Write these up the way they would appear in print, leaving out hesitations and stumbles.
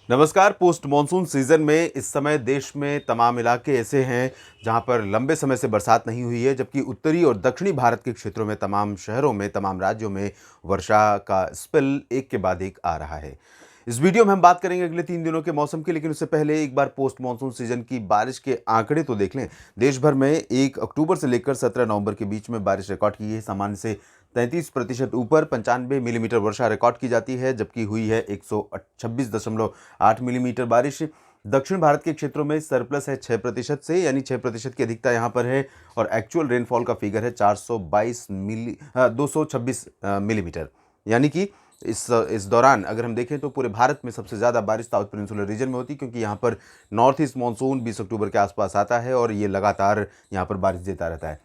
नमस्कार। Post monsoon season में इस समय देश में तमाम इलाके ऐसे हैं जहां पर लंबे समय से बरसात नहीं हुई है, जबकि उत्तरी और दक्षिणी भारत के क्षेत्रों में तमाम शहरों में तमाम राज्यों में वर्षा का स्पेल एक के बाद एक आ रहा है। इस वीडियो में हम बात करेंगे अगले 3 दिनों के मौसम की, लेकिन उससे पहले एक बार पोस्ट मॉनसून सीजन की बारिश के आंकड़े तो देख लें। देश भर में 1 अक्टूबर से लेकर 17 नवंबर के बीच में बारिश रिकॉर्ड की है। सामान्य से 33% ऊपर 95 मिलीमीटर वर्षा रिकॉर्ड की जाती है, जबकि हुई है 126.8 मिलीमीटर बारिश। दक्षिण भारत के क्षेत्रों में सरप्लस है 6% से, यानी 6% की अधिकता यहाँ पर है। और एक्चुअल रेनफॉल का फिगर है 226 मिलीमीटर। यानी कि इस दौरान अगर हम देखें तो पूरे भारत में सबसे ज़्यादा बारिश साउथ पेनिनसुलर रीजन में होती है, क्योंकि यहाँ पर नॉर्थ ईस्ट मानसून 20 अक्टूबर के आसपास आता है और ये लगातार यहाँ पर बारिश देता रहता है।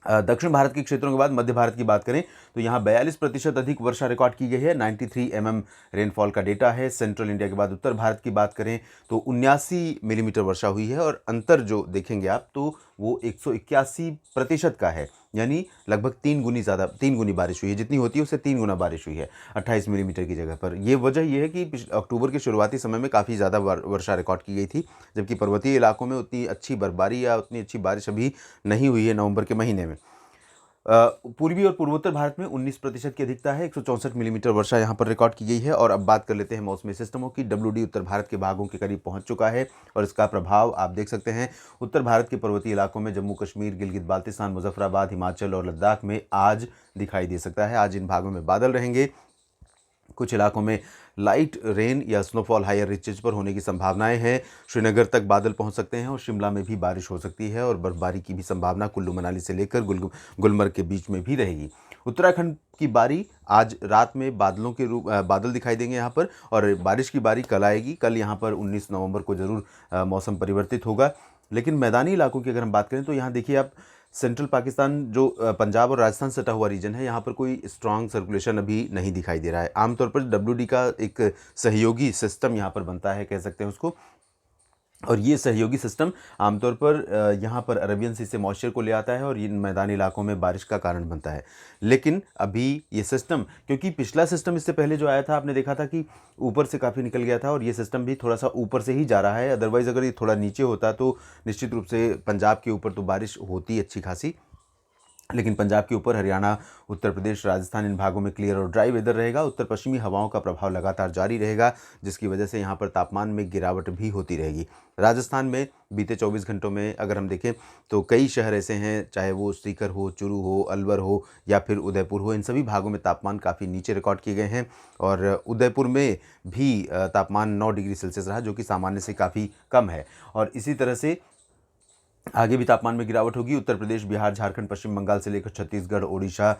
दक्षिण भारत के क्षेत्रों के बाद मध्य भारत की बात करें तो यहाँ 42% अधिक वर्षा रिकॉर्ड की गई है। 93 रेनफॉल का डेटा है। सेंट्रल इंडिया के बाद उत्तर भारत की बात करें तो 79 मिलीमीटर वर्षा हुई है, और अंतर जो देखेंगे आप तो वो 181% का है, यानी लगभग 3 गुनी बारिश हुई है। जितनी होती है उससे 3 गुना बारिश हुई है 28 मिलीमीटर की जगह पर। ये वजह यह है कि अक्टूबर के शुरुआती समय में काफ़ी ज़्यादा वर्षा रिकॉर्ड की गई थी, जबकि पर्वतीय इलाकों में उतनी अच्छी बर्फबारी या उतनी अच्छी बारिश अभी नहीं हुई है नवंबर के महीने में। पूर्वी और पूर्वोत्तर भारत में 19% की अधिकता है। 164 मिलीमीटर वर्षा यहाँ पर रिकॉर्ड की गई है। और अब बात कर लेते हैं मौसमी सिस्टमों की। WD उत्तर भारत के भागों के करीब पहुंच चुका है, और इसका प्रभाव आप देख सकते हैं। उत्तर भारत के पर्वतीय इलाकों में जम्मू कश्मीर, गिलगित बाल्तिस्तान, मुजफ्फराबाद, हिमाचल और लद्दाख में आज दिखाई दे सकता है। आज इन भागों में बादल रहेंगे। कुछ इलाकों में लाइट रेन या स्नोफॉल हायर रिचेज पर होने की संभावनाएं हैं। श्रीनगर तक बादल पहुंच सकते हैं और शिमला में भी बारिश हो सकती है, और बर्फबारी की भी संभावना कुल्लू मनाली से लेकर गुलमर्ग के बीच में भी रहेगी। उत्तराखंड की बारी आज रात में बादल दिखाई देंगे यहाँ पर, और बारिश की बारी कल आएगी। कल यहाँ पर 19 नवंबर को जरूर मौसम परिवर्तित होगा। लेकिन मैदानी इलाकों की अगर हम बात करें तो यहाँ देखिए आप, सेंट्रल पाकिस्तान जो पंजाब और राजस्थान सटा हुआ रीजन है, यहाँ पर कोई स्ट्रांग सर्कुलेशन अभी नहीं दिखाई दे रहा है। आमतौर पर WD का एक सहयोगी सिस्टम यहाँ पर बनता है, कह सकते हैं उसको। और ये सहयोगी सिस्टम आमतौर पर यहाँ पर अरबियन सी से मॉइस्चर को ले आता है, और ये मैदानी इलाकों में बारिश का कारण बनता है। लेकिन अभी ये सिस्टम, क्योंकि पिछला सिस्टम इससे पहले जो आया था आपने देखा था कि ऊपर से काफ़ी निकल गया था, और ये सिस्टम भी थोड़ा सा ऊपर से ही जा रहा है। अदरवाइज़ अगर ये थोड़ा नीचे होता तो निश्चित रूप से पंजाब के ऊपर तो बारिश होती अच्छी खासी, लेकिन पंजाब के ऊपर हरियाणा, उत्तर प्रदेश, राजस्थान इन भागों में क्लियर और ड्राई वेदर रहेगा। उत्तर पश्चिमी हवाओं का प्रभाव लगातार जारी रहेगा, जिसकी वजह से यहाँ पर तापमान में गिरावट भी होती रहेगी। राजस्थान में बीते 24 घंटों में अगर हम देखें तो कई शहर ऐसे हैं, चाहे वो सीकर हो, चुरू हो, अलवर हो या फिर उदयपुर हो, इन सभी भागों में तापमान काफ़ी नीचे रिकॉर्ड किए गए हैं। और उदयपुर में भी तापमान 9 डिग्री सेल्सियस रहा, जो कि सामान्य से काफ़ी कम है। और इसी तरह से आगे भी तापमान में गिरावट होगी। उत्तर प्रदेश, बिहार, झारखंड, पश्चिम बंगाल से लेकर छत्तीसगढ़, ओडिशा,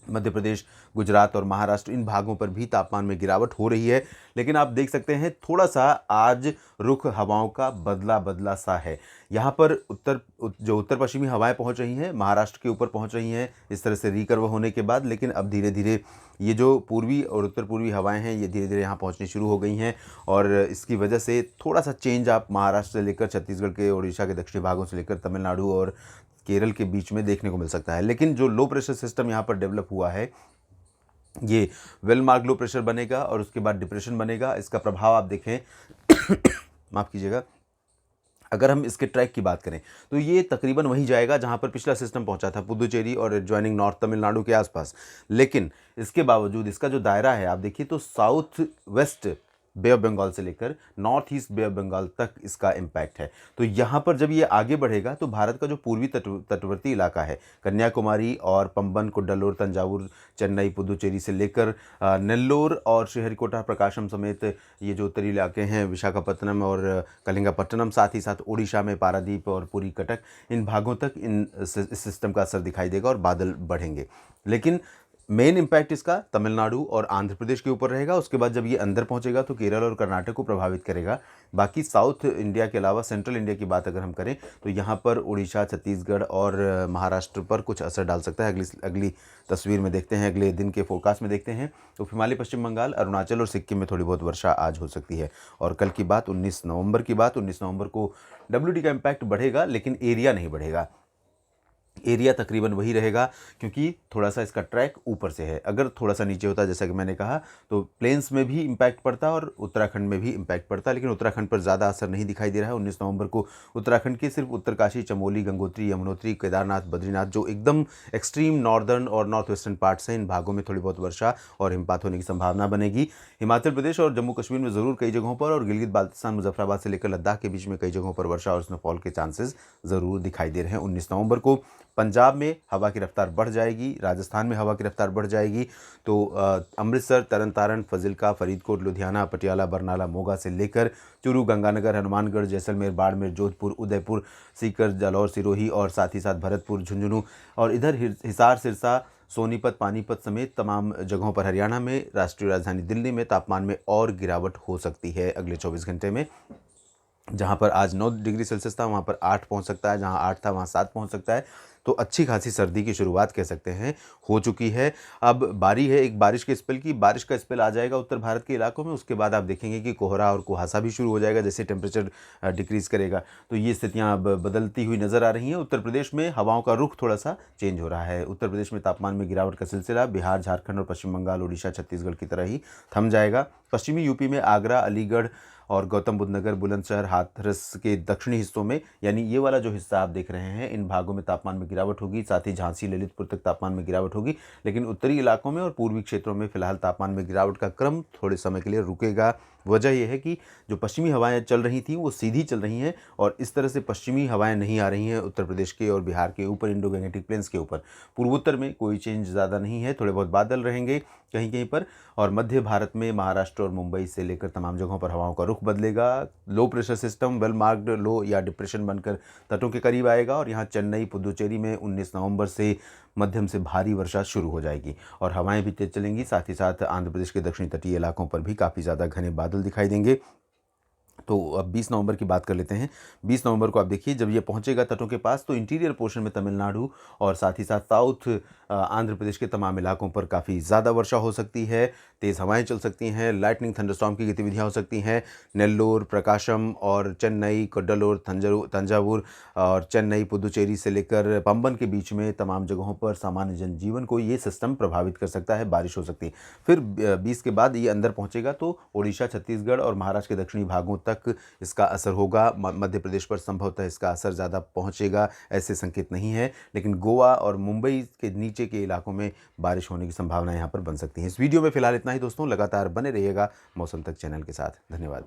मध्य प्रदेश, गुजरात और महाराष्ट्र, इन भागों पर भी तापमान में गिरावट हो रही है। लेकिन आप देख सकते हैं थोड़ा सा आज रुख हवाओं का बदला बदला सा है। यहाँ पर उत्तर पश्चिमी हवाएं पहुँच रही हैं, महाराष्ट्र के ऊपर पहुँच रही हैं इस तरह से रिकर्व होने के बाद। लेकिन अब धीरे धीरे ये जो पूर्वी और उत्तर पूर्वी हवाएं हैं, ये धीरे धीरे यहाँ पहुँचनी शुरू हो गई हैं, और इसकी वजह से थोड़ा सा चेंज आप महाराष्ट्र से लेकर छत्तीसगढ़ के, उड़ीसा के दक्षिणी भागों से लेकर तमिलनाडु और केरल के बीच में देखने को मिल सकता है। लेकिन जो लो प्रेशर सिस्टम यहाँ पर डेवलप हुआ है, ये वेल मार्क लो प्रेशर बनेगा और उसके बाद डिप्रेशन बनेगा। इसका प्रभाव आप देखें माफ़ कीजिएगा, अगर हम इसके ट्रैक की बात करें तो ये तकरीबन वहीं जाएगा जहां पर पिछला सिस्टम पहुंचा था, पुदुचेरी और एडजॉइनिंग नॉर्थ तमिलनाडु के आसपास। लेकिन इसके बावजूद इसका जो दायरा है आप देखिए तो south west bay of Bengal से लेकर north east bay of Bengal तक इसका इम्पैक्ट है। तो यहाँ पर जब ये आगे बढ़ेगा तो भारत का जो पूर्वी तटवर्ती इलाका है, कन्याकुमारी और पंबन, कुड्डलोर, तंजावुर, चेन्नई, पुदुचेरी से लेकर नेल्लोर और श्रीहरिकोटा, प्रकाशम समेत ये जो उत्तरी इलाके हैं, विशाखापट्टनम और कलिंगापट्टनम, साथ ही साथ ओडिशा में पारादीप और पुरी, कटक, इन भागों तक इस सिस्टम का असर दिखाई देगा और बादल बढ़ेंगे। लेकिन मेन इम्पैक्ट इसका तमिलनाडु और आंध्र प्रदेश के ऊपर रहेगा। उसके बाद जब ये अंदर पहुंचेगा तो केरल और कर्नाटक को प्रभावित करेगा। बाकी साउथ इंडिया के अलावा सेंट्रल इंडिया की बात अगर हम करें तो यहाँ पर उड़ीसा, छत्तीसगढ़ और महाराष्ट्र पर कुछ असर डाल सकता है। अगली तस्वीर में देखते हैं, अगले दिन के फोरकास्ट में देखते हैं तो हिमालय, पश्चिम बंगाल, अरुणाचल और सिक्किम में थोड़ी बहुत वर्षा आज हो सकती है। और कल की बात 19 नवंबर की बात, 19 नवंबर को WD का इम्पैक्ट बढ़ेगा, लेकिन एरिया नहीं बढ़ेगा। एरिया तकरीबन वही रहेगा, क्योंकि थोड़ा सा इसका ट्रैक ऊपर से है। अगर थोड़ा सा नीचे होता, जैसा कि मैंने कहा, तो प्लेन्स में भी इम्पैक्ट पड़ता और उत्तराखंड में भी इम्पैक्ट पड़ता, लेकिन उत्तराखंड पर ज़्यादा असर नहीं दिखाई दे रहा है। 19 नवंबर को उत्तराखंड के सिर्फ उत्तरकाशी, चमोली, गंगोत्री, यमुनोत्री, केदारनाथ, बद्रीनाथ, जो एकदम एक्सट्रीम नॉर्दर्न और नॉर्थ वेस्टर्न पार्ट्स हैं, इन भागों में थोड़ी बहुत वर्षा और हिमपात होने की संभावना बनेगी। हिमाचल प्रदेश और जम्मू कश्मीर में ज़रूर कई जगहों पर, और गिलगित बाल्टिस्तान, मुजफ्फराबाद से लेकर लद्दाख के बीच में कई जगहों पर वर्षा और स्नोफॉल के चांसेस ज़रूर दिखाई दे रहे हैं। 19 नवंबर को पंजाब में हवा की रफ्तार बढ़ जाएगी, राजस्थान में हवा की रफ्तार बढ़ जाएगी। तो अमृतसर, तरन तारण, फजिल्का, फरीदकोट, लुधियाना, पटियाला, बरनाला, मोगा से लेकर चूरू, गंगानगर, हनुमानगढ़, जैसलमेर, बाड़मेर, जोधपुर, उदयपुर, सीकर, जालौर, सिरोही और साथ ही साथ भरतपुर, झुंझुनू और इधर हिसार, सिरसा, सोनीपत, पानीपत समेत तमाम जगहों पर हरियाणा में, राष्ट्रीय राजधानी दिल्ली में तापमान में और गिरावट हो सकती है अगले 24 घंटे में। जहाँ पर आज 9 डिग्री सेल्सियस था, वहाँ पर 8 पहुँच सकता है, जहाँ 8 था वहाँ 7 पहुँच सकता है। तो अच्छी खासी सर्दी की शुरुआत कह सकते हैं हो चुकी है। अब बारी है एक बारिश के स्पेल की। बारिश का स्पेल आ जाएगा उत्तर भारत के इलाकों में, उसके बाद आप देखेंगे कि कोहरा और कुहासा भी शुरू हो जाएगा जैसे टेम्परेचर डिक्रीज़ करेगा। तो ये स्थितियाँ अब बदलती हुई नज़र आ रही हैं। उत्तर प्रदेश में हवाओं का रुख थोड़ा सा चेंज हो रहा है। उत्तर प्रदेश में तापमान में गिरावट का सिलसिला बिहार, झारखंड और पश्चिम बंगाल, उड़ीसा, छत्तीसगढ़ की तरह ही थम जाएगा। पश्चिमी यूपी में आगरा, अलीगढ़ और गौतम बुद्ध नगर, बुलंदशहर, हाथरस के दक्षिणी हिस्सों में, यानी ये वाला जो हिस्सा आप देख रहे हैं, इन भागों में तापमान में गिरावट होगी। साथ ही झांसी, ललितपुर तक तापमान में गिरावट होगी। लेकिन उत्तरी इलाकों में और पूर्वी क्षेत्रों में फिलहाल तापमान में गिरावट का क्रम थोड़े समय के लिए रुकेगा। वजह यह है कि जो पश्चिमी हवाएं चल रही थीं वो सीधी चल रही हैं, और इस तरह से पश्चिमी हवाएं नहीं आ रही हैं उत्तर प्रदेश के और बिहार के ऊपर, इंडो गैंगेटिक प्लेन्स के ऊपर। पूर्वोत्तर में कोई चेंज ज़्यादा नहीं है, थोड़े बहुत बादल रहेंगे कहीं कहीं पर। और मध्य भारत में महाराष्ट्र और मुंबई से लेकर तमाम जगहों पर हवाओं का रुख बदलेगा। Low pressure system well marked low या डिप्रेशन बनकर तटों के करीब आएगा, और यहाँ चेन्नई, पुदुचेरी में 19 नवंबर से मध्यम से भारी वर्षा शुरू हो जाएगी और हवाएं भी तेज चलेंगी। साथ ही साथ आंध्र प्रदेश के दक्षिणी तटीय इलाकों पर भी काफ़ी ज़्यादा घने बादल दिखाई देंगे। तो अब 20 नवंबर की बात कर लेते हैं। 20 नवंबर को आप देखिए, जब ये पहुंचेगा तटों के पास, तो इंटीरियर पोर्शन में तमिलनाडु और साथ ही साथ साउथ आंध्र प्रदेश के तमाम इलाकों पर काफ़ी ज़्यादा वर्षा हो सकती है। तेज़ हवाएं चल सकती हैं, लाइटनिंग, थंडरस्टॉर्म की गतिविधियां हो सकती हैं। नेल्लोर, प्रकाशम और चेन्नई, कोड्डलोर, तंजावुर और चेन्नई, पुदुचेरी से लेकर पंबन के बीच में तमाम जगहों पर सामान्य जनजीवन को ये सिस्टम प्रभावित कर सकता है, बारिश हो सकती है। फिर 20 के बाद ये अंदर पहुंचेगा तो ओडिशा, छत्तीसगढ़ और महाराष्ट्र के दक्षिणी भागों तक इसका असर होगा। मध्य प्रदेश पर संभवतः इसका असर ज़्यादा पहुंचेगा, ऐसे संकेत नहीं है। लेकिन गोवा और मुंबई के नीचे के इलाकों में बारिश होने की संभावना यहाँ पर बन सकती है। इस वीडियो में फिलहाल इतना ही दोस्तों। लगातार बने रहिएगा मौसम तक चैनल के साथ। धन्यवाद।